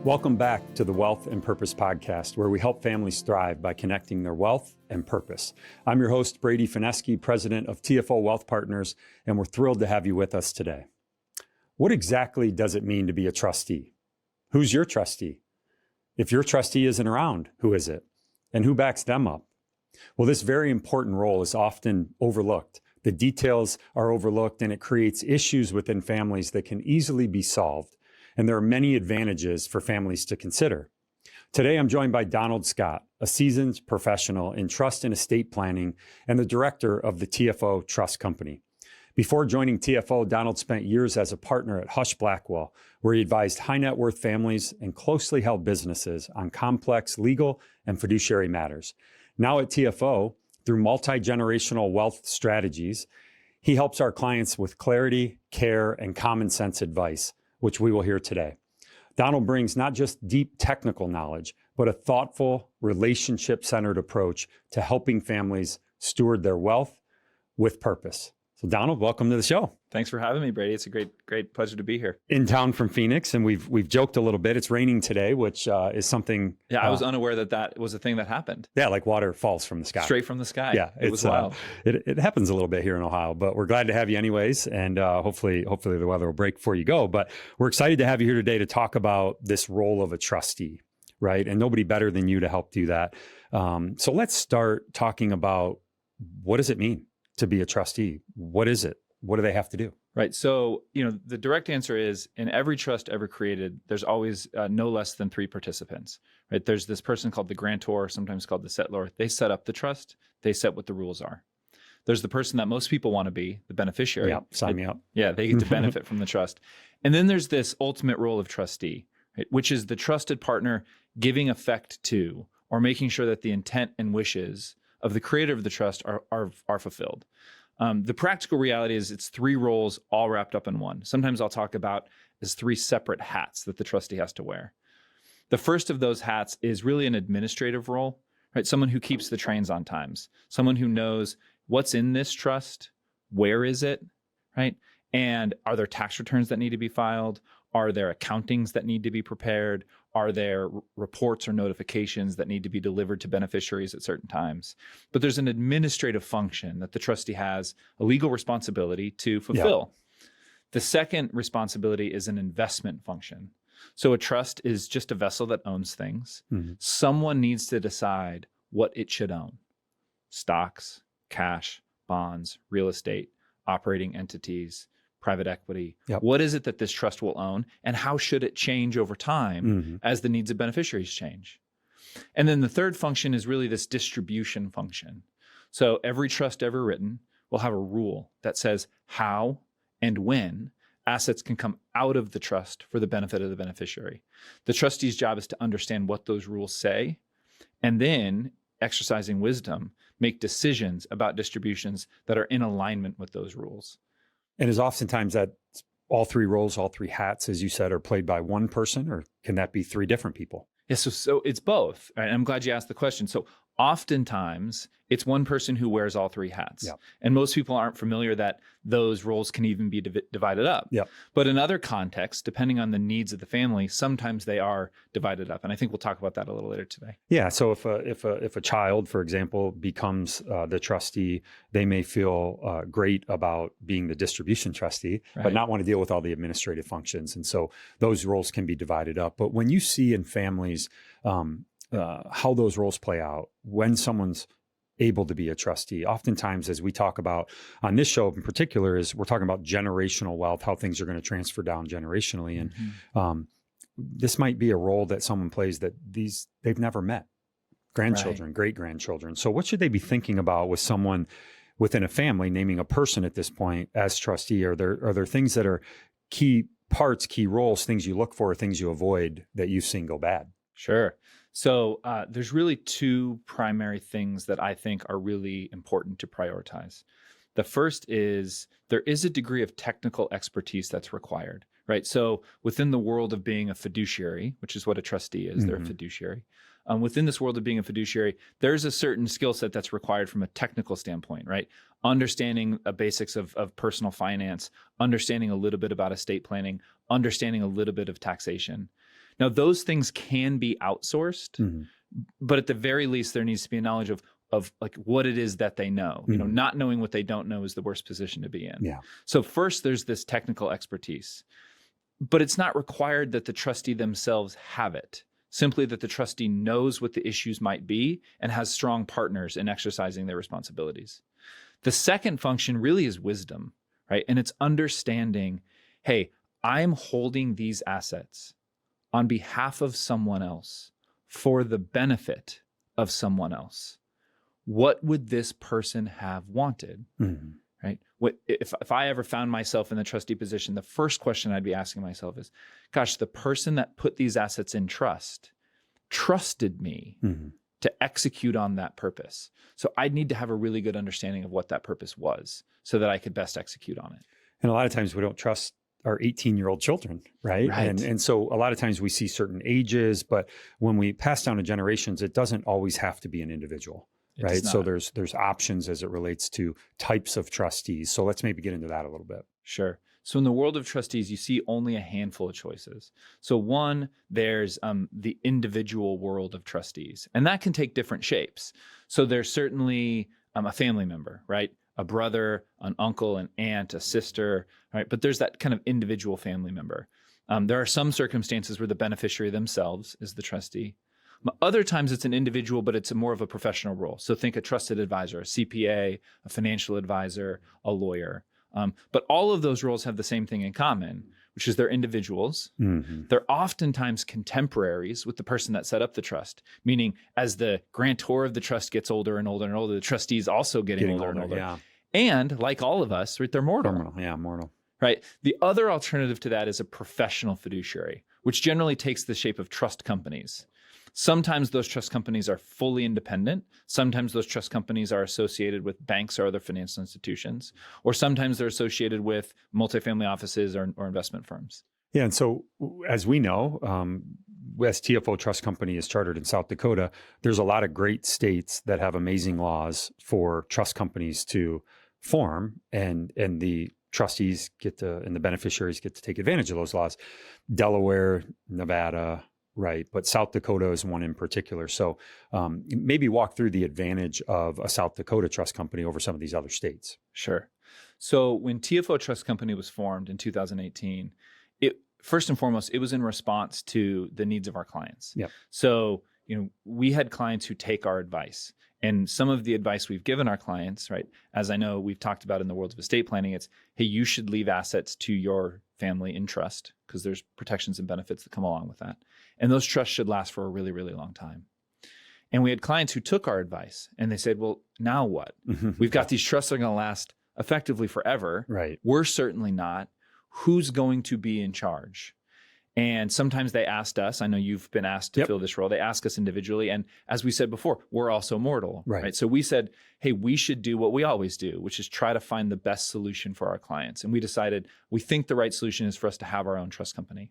Welcome back to the Wealth and Purpose Podcast, where we help families thrive by connecting their wealth and purpose. I'm your host, Brady Fineske, president of TFO Wealth Partners, and we're thrilled to have you with us today. What exactly does it mean to be a trustee? Who's your trustee? If your trustee isn't around, who is it? And who backs them up? Well, this very important role is often overlooked. The details are overlooked, and it creates issues within families that can easily be solved. And there are many advantages for families to consider. Today, I'm joined by Donald Scott, a seasoned professional in trust and estate planning and the director of the TFO Trust Company. Before joining TFO, Donald spent years as a partner at Hush Blackwell, where he advised high net worth families and closely held businesses on complex legal and fiduciary matters. Now at TFO, through multi-generational wealth strategies, he helps our clients with clarity, care, and common sense advice, which we will hear today. Donald brings not just deep technical knowledge, but a thoughtful, relationship-centered approach to helping families steward their wealth with purpose. So Donald, welcome to the show. Thanks for having me, Brady. It's a great pleasure to be here. In town from Phoenix, and we've joked a little bit. It's raining today, which is something. Yeah, I was unaware that was a thing that happened. Yeah, like water falls from the sky. Straight from the sky. Yeah, it was wild. It happens a little bit here in Ohio, but we're glad to have you anyways, and hopefully the weather will break before you go. But we're excited to have you here today to talk about this role of a trustee, right? And nobody better than you to help do that. So let's start talking about what does it mean to be a trustee? What is it? What do they have to do? Right. So, the direct answer is in every trust ever created, there's always no less than 3 participants, right? There's this person called the grantor, sometimes called the settlor. They set up the trust. They set what the rules are. There's the person that most people want to be, the beneficiary. Yeah, sign me up. Yeah, they get to benefit from the trust. And then there's this ultimate role of trustee, right? Which is the trusted partner giving effect to or making sure that the intent and wishes of the creator of the trust are fulfilled. The practical reality is it's 3 roles all wrapped up in one. Sometimes I'll talk about as 3 separate hats that the trustee has to wear. The first of those hats is really an administrative role, right? Someone who keeps the trains on times, someone who knows what's in this trust, where is it, right? And are there tax returns that need to be filed? Are there accountings that need to be prepared? Are there reports or notifications that need to be delivered to beneficiaries at certain times? But there's an administrative function that the trustee has a legal responsibility to fulfill. Yeah. The second responsibility is an investment function. So a trust is just a vessel that owns things. Mm-hmm. Someone needs to decide what it should own: stocks, cash, bonds, real estate, operating entities, private equity. Yep. What is it that this trust will own, and how should it change over time as the needs of beneficiaries change? And then the third function is really this distribution function. So every trust ever written will have a rule that says how and when assets can come out of the trust for the benefit of the beneficiary. The trustee's job is to understand what those rules say, and then, exercising wisdom, make decisions about distributions that are in alignment with those rules. And is oftentimes that all 3 roles, all 3 hats, as you said, are played by one person, or can that be 3 different people? Yeah, so it's both. And I'm glad you asked the question. So oftentimes it's one person who wears all 3 hats. Yep. And most people aren't familiar that those roles can even be divided up. Yep. But in other contexts, depending on the needs of the family, sometimes they are divided up. And I think we'll talk about that a little later today. Yeah. So if a child, for example, becomes the trustee, they may feel great about being the distribution trustee, right, but not want to deal with all the administrative functions. And so those roles can be divided up. But when you see in families how those roles play out, when someone's able to be a trustee, oftentimes, as we talk about on this show in particular, is we're talking about generational wealth, how things are going to transfer down generationally. And this might be a role that someone plays that they've never met, grandchildren, right, great-grandchildren. So what should they be thinking about with someone within a family, naming a person at this point as trustee? Are there things that are key parts, key roles, things you look for, things you avoid that you've seen go bad? Sure. So there's really 2 primary things that I think are really important to prioritize. The first is there is a degree of technical expertise that's required, right? So within the world of being a fiduciary, which is what a trustee is, they're a fiduciary. Within this world of being a fiduciary, there's a certain skill set that's required from a technical standpoint, right? Understanding the basics of personal finance, understanding a little bit about estate planning, understanding a little bit of taxation. Now, those things can be outsourced, but at the very least, there needs to be a knowledge of like what it is that they know. You know, not knowing what they don't know is the worst position to be in. Yeah. So first, there's this technical expertise, but it's not required that the trustee themselves have it. Simply that the trustee knows what the issues might be and has strong partners in exercising their responsibilities. The second function really is wisdom, right? And it's understanding, hey, I'm holding these assets on behalf of someone else for the benefit of someone else. What would this person have wanted, right? What if I ever found myself in the trustee position, the first question I'd be asking myself is, gosh, the person that put these assets in trust trusted me to execute on that purpose. So I'd need to have a really good understanding of what that purpose was so that I could best execute on it. And a lot of times we don't trust our 18-year-old children, right? And so a lot of times we see certain ages, but when we pass down to generations, it doesn't always have to be an individual. Right. So there's options as it relates to types of trustees. So let's maybe get into that a little bit. Sure. So in the world of trustees, you see only a handful of choices. So one, there's the individual world of trustees, and that can take different shapes. So there's certainly a family member, right? A brother, an uncle, an aunt, a sister, right? But there's that kind of individual family member. There are some circumstances where the beneficiary themselves is the trustee. Other times it's an individual, but it's more of a professional role. So think a trusted advisor, a CPA, a financial advisor, a lawyer. But all of those roles have the same thing in common, which is they're individuals. They're oftentimes contemporaries with the person that set up the trust, meaning as the grantor of the trust gets older and older and older, the trustees also getting older and older. Yeah. And like all of us, right, they're mortal. Mortal. Right. The other alternative to that is a professional fiduciary, which generally takes the shape of trust companies. Sometimes those trust companies are fully independent. Sometimes those trust companies are associated with banks or other financial institutions, or sometimes they're associated with multifamily offices or investment firms. Yeah. And so as we know, as TFO Trust Company is chartered in South Dakota, there's a lot of great states that have amazing laws for trust companies to form, and the trustees and the beneficiaries get to take advantage of those laws. Delaware, Nevada, right. But South Dakota is one in particular. So maybe walk through the advantage of a South Dakota trust company over some of these other states. Sure. So when TFO Trust Company was formed in 2018, first and foremost, it was in response to the needs of our clients. Yep. So, we had clients who take our advice. And some of the advice we've given our clients, right, as I know we've talked about in the world of estate planning, it's, hey, you should leave assets to your family in trust because there's protections and benefits that come along with that. And those trusts should last for a really, really long time. And we had clients who took our advice and they said, well, now what? We've got these trusts that are going to last effectively forever. Right. We're certainly not. Who's going to be in charge? And sometimes they asked us, I know you've been asked to fill this role. They ask us individually. And as we said before, we're also mortal, right? So we said, hey, we should do what we always do, which is try to find the best solution for our clients. And we decided we think the right solution is for us to have our own trust company.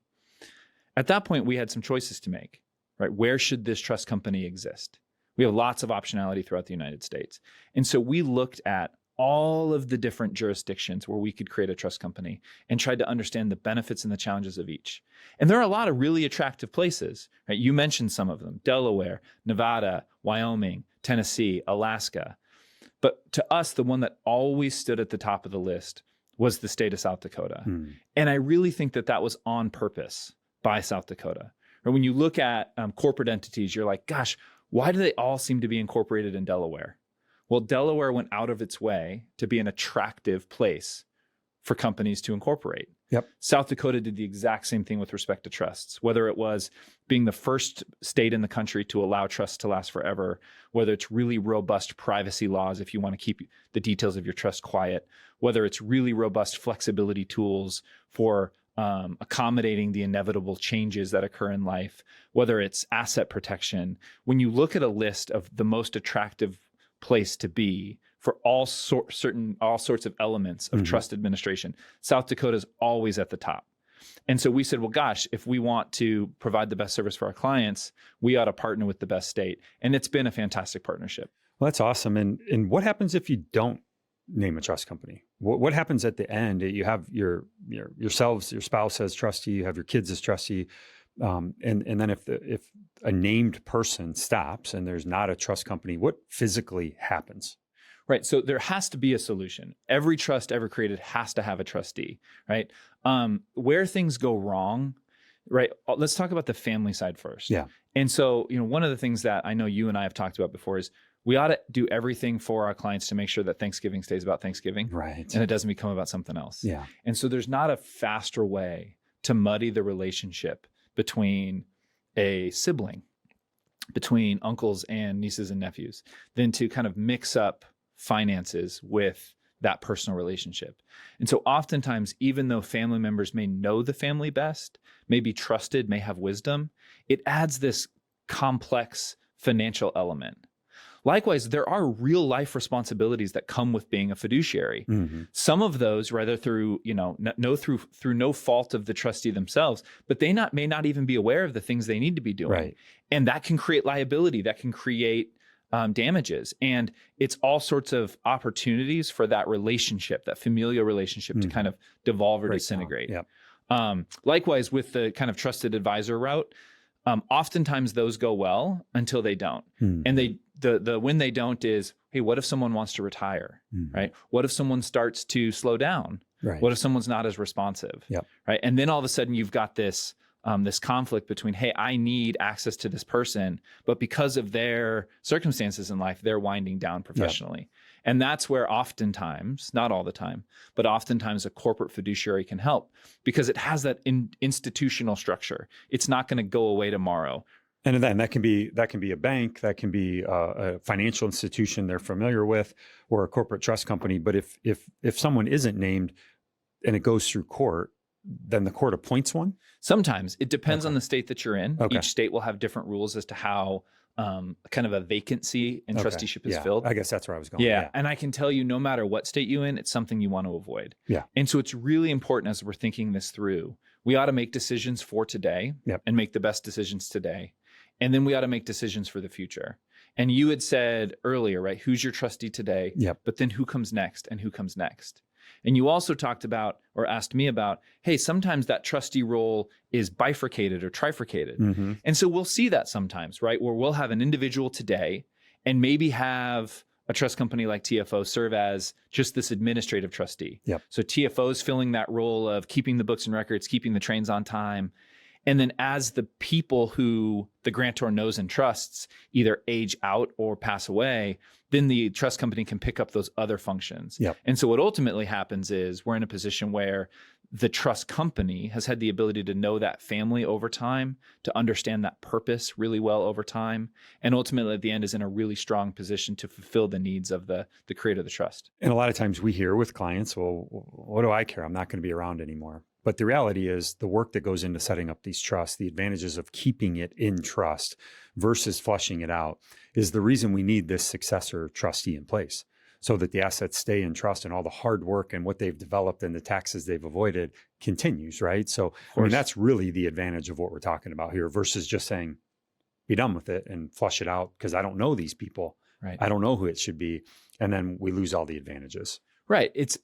At that point, we had some choices to make, right? Where should this trust company exist? We have lots of optionality throughout the United States. And so we looked at all of the different jurisdictions where we could create a trust company and tried to understand the benefits and the challenges of each. And there are a lot of really attractive places, right? You mentioned some of them: Delaware, Nevada, Wyoming, Tennessee, Alaska. But to us, the one that always stood at the top of the list was the state of South Dakota. And I really think that was on purpose by South Dakota. Or when you look at corporate entities, you're like, gosh, why do they all seem to be incorporated in Delaware? Well, Delaware went out of its way to be an attractive place for companies to incorporate. Yep. South Dakota did the exact same thing with respect to trusts, whether it was being the first state in the country to allow trusts to last forever, whether it's really robust privacy laws if you want to keep the details of your trust quiet, whether it's really robust flexibility tools for accommodating the inevitable changes that occur in life, whether it's asset protection. When you look at a list of the most attractive place to be for all sorts of elements of trust administration, South Dakota is always at the top. And so we said, well, gosh, if we want to provide the best service for our clients, we ought to partner with the best state. And it's been a fantastic partnership. Well, that's awesome. And what happens if you don't name a trust company? What happens at the end? You have yourselves, your spouse as trustee, you have your kids as trustee, And then if a named person stops and there's not a trust company, what physically happens? Right. So there has to be a solution. Every trust ever created has to have a trustee, right? Where things go wrong, right? Let's talk about the family side first. Yeah. And so, one of the things that I know you and I have talked about before is we ought to do everything for our clients to make sure that Thanksgiving stays about Thanksgiving. Right. And it doesn't become about something else. Yeah. And so there's not a faster way to muddy the relationship between a sibling, between uncles and nieces and nephews, than to kind of mix up finances with that personal relationship. And so oftentimes, even though family members may know the family best, may be trusted, may have wisdom, it adds this complex financial element. Likewise, there are real life responsibilities that come with being a fiduciary. Mm-hmm. Some of those, rather through no fault of the trustee themselves, but they may not even be aware of the things they need to be doing, Right. And that can create liability. That can create damages, and it's all sorts of opportunities for that relationship, that familial relationship, to kind of devolve or disintegrate. Yep. Likewise, with the kind of trusted advisor route, oftentimes those go well until they don't. And the when they don't is, hey, what if someone wants to retire, right? What if someone starts to slow down? Right. What if someone's not as responsive? Yep. Right. And then all of a sudden you've got this conflict between, hey, I need access to this person, but because of their circumstances in life, they're winding down professionally. Yep. And that's where oftentimes, not all the time, but oftentimes a corporate fiduciary can help, because it has that institutional structure. It's not going to go away tomorrow. And then that can be a bank, that can be a financial institution they're familiar with, or a corporate trust company. But if someone isn't named and it goes through court, then the court appoints one? Sometimes. It depends on the state that you're in. Okay. Each state will have different rules as to how kind of a vacancy in trusteeship is filled. I guess that's where I was going. Yeah. And I can tell you, no matter what state you're in, it's something you want to avoid. Yeah. And so it's really important, as we're thinking this through, we ought to make decisions for today and make the best decisions today. And then we ought to make decisions for the future. And you had said earlier, right, who's your trustee today? Yep. But then who comes next and who comes next? And you also talked about, or asked me about, hey, sometimes that trustee role is bifurcated or trifurcated. Mm-hmm. And so we'll see that sometimes, right, where we'll have an individual today and maybe have a trust company like TFO serve as just this administrative trustee. Yep. So TFO's filling that role of keeping the books and records, keeping the trains on time. And then as the people who the grantor knows and trusts either age out or pass away, then the trust company can pick up those other functions. Yep. And so what ultimately happens is we're in a position where the trust company has had the ability to know that family over time, to understand that purpose really well over time, and ultimately at the end is in a really strong position to fulfill the needs of the creator of the trust. And a lot of times we hear with clients, well, what do I care? I'm not going to be around anymore. But the reality is the work that goes into setting up these trusts, the advantages of keeping it in trust versus flushing it out, is the reason we need this successor trustee in place, so that the assets stay in trust and all the hard work and what they've developed and the taxes they've avoided continues, right? So, I mean, that's really the advantage of what we're talking about here versus just saying, be done with it and flush it out because I don't know these people. Right. I don't know who it should be. And then we lose all the advantages. Right. It's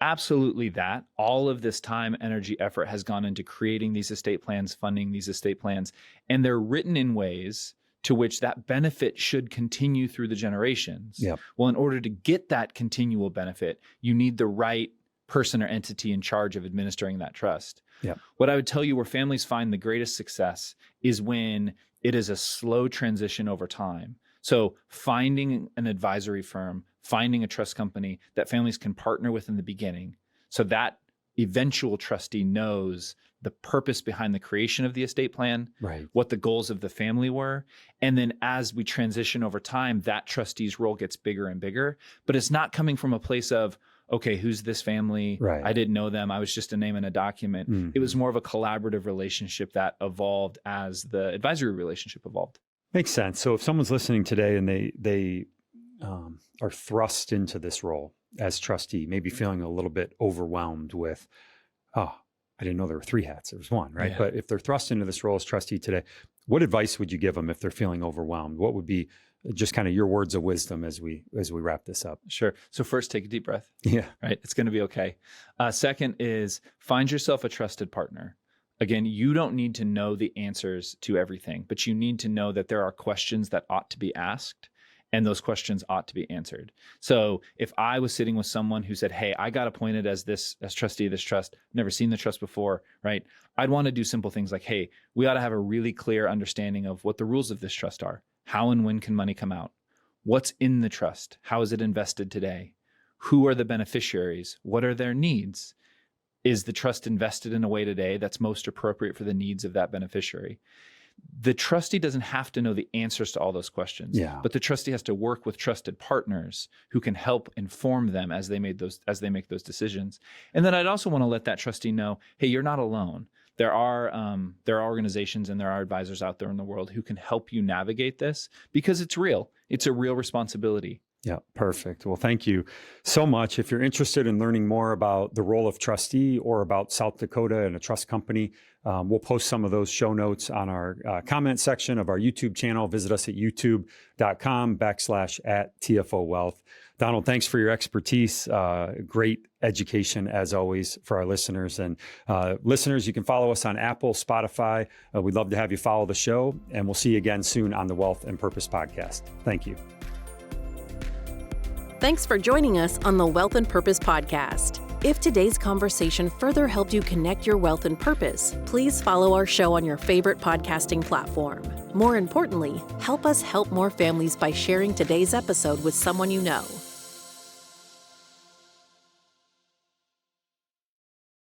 absolutely that. All of this time, energy, effort has gone into creating these estate plans, funding these estate plans, and they're written in ways to which that benefit should continue through the generations. Yep. Well, in order to get that continual benefit, you need the right person or entity in charge of administering that trust. Yep. What I would tell you where families find the greatest success is when it is a slow transition over time. So finding an advisory firm, finding a trust company that families can partner with in the beginning, so that eventual trustee knows the purpose behind the creation of the estate plan, right, what the goals of the family were. And then as we transition over time, that trustee's role gets bigger and bigger, but it's not coming from a place of, okay, who's this family? Right. I didn't know them. I was just a name in a document. Mm-hmm. It was more of a collaborative relationship that evolved as the advisory relationship evolved. Makes sense. So if someone's listening today and they are thrust into this role as trustee, maybe feeling a little bit overwhelmed with, oh, I didn't know there were three hats. There was one, right? Yeah. But if they're thrust into this role as trustee today, what advice would you give them if they're feeling overwhelmed? What would be just kind of your words of wisdom as we wrap this up? Sure. So first, take a deep breath. Yeah. Right. It's going to be okay. Second is find yourself a trusted partner. Again, you don't need to know the answers to everything, but you need to know that there are questions that ought to be asked, and those questions ought to be answered. So if I was sitting with someone who said, hey, I got appointed as trustee of this trust, never seen the trust before, right? I'd want to do simple things like, hey, we ought to have a really clear understanding of what the rules of this trust are. How and when can money come out? What's in the trust? How is it invested today? Who are the beneficiaries? What are their needs? Is the trust invested in a way today that's most appropriate for the needs of that beneficiary? The trustee doesn't have to know the answers to all those questions, but the trustee has to work with trusted partners who can help inform them as they make those decisions. And then I'd also want to let that trustee know, hey, you're not alone. There are organizations and there are advisors out there in the world who can help you navigate this, because it's real. It's a real responsibility. Yeah, perfect. Well, thank you so much. If you're interested in learning more about the role of trustee or about South Dakota and a trust company, we'll post some of those show notes on our comment section of our YouTube channel. Visit us at youtube.com/@TFO Wealth. Donald, thanks for your expertise. Great education, as always, for our listeners. And listeners, you can follow us on Apple, Spotify. We'd love to have you follow the show, and we'll see you again soon on the Wealth and Purpose podcast. Thank you. Thanks for joining us on the Wealth and Purpose podcast. If today's conversation further helped you connect your wealth and purpose, please follow our show on your favorite podcasting platform. More importantly, help us help more families by sharing today's episode with someone you know.